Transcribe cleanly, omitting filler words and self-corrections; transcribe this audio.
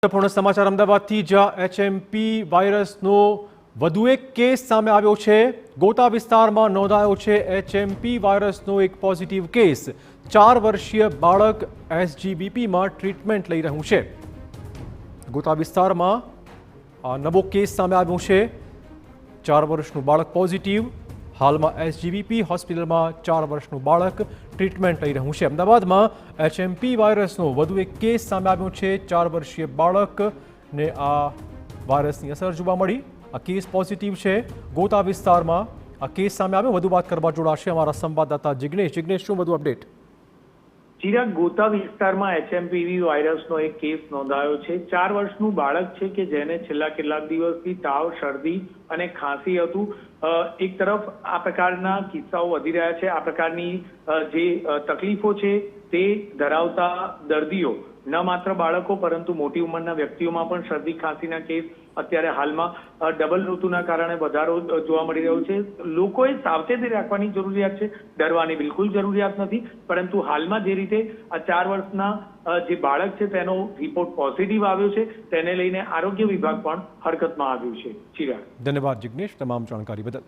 પૂર્ણ સમાચાર અમદાવાદથી જ્યાં એચએમપી વાયરસનો વધુ એક કેસ સામે આવ્યો છે। ગોતા વિસ્તારમાં નોંધાયો છે એચએમપી વાયરસનો એક પોઝિટિવ કેસ। 4 વર્ષીય બાળક એસજીબીપીમાં ટ્રીટમેન્ટ લઈ રહ્યું છે। ગોતા વિસ્તારમાં આ નવો કેસ સામે આવ્યો છે। 4 વર્ષનું બાળક પોઝિટિવ। હાલમાં એસજીબીપી હોસ્પિટલમાં 4 વર્ષનું બાળક ટ્રીટમેન્ટ લઈ રહ્યું છે। અમદાવાદમાં એચએમપી વાયરસનો વધુ એક કેસ સામે આવ્યો છે। 4 વર્ષીય બાળકને આ વાયરસની અસર જોવા મળી। આ કેસ પોઝિટિવ છે। ગોતા વિસ્તારમાં આ કેસ સામે આવ્યો। વધુ વાત કરવા જોડાશે અમારા સંવાદદાતા જિગ્નેશ। જિગ્નેશ, શું વધુ અપડેટ? ચિરાગ, ગોતા વિસ્તારમાં એચએમપીવી વાયરસનો એક કેસ નોંધાયો છે। 4 વર્ષનું બાળક છે કે જેને છેલ્લા કેટલાક દિવસથી તાવ, શરદી અને ખાંસી હતું। એક તરફ આ પ્રકારના કિસ્સાઓ વધી રહ્યા છે। આ પ્રકારની જે તકલીફો છે તે ધરાવતા દર્દીઓ, ન માત્ર બાળકો પરંતુ મોટી ઉંમરના વ્યક્તિઓમાં પણ શરદી ખાંસીના કેસ અત્યારે હાલમાં ડબલ ઋતુના કારણે વધારો જોવા મળી રહ્યો છે। લોકોએ સાવચેતી રાખવાની જરૂરિયાત છે, ડરવાની બિલકુલ જરૂરિયાત નથી। પરંતુ હાલમાં જે રીતે આ 4 વર્ષના જે બાળક છે તેનો રિપોર્ટ પોઝિટિવ આવ્યો છે, તેને લઈને આરોગ્ય વિભાગ પણ હરકતમાં આવ્યું છે। ચિરાગ, ધન્યવાદ જિગ્નેશ તમામ જાણકારી બદલ।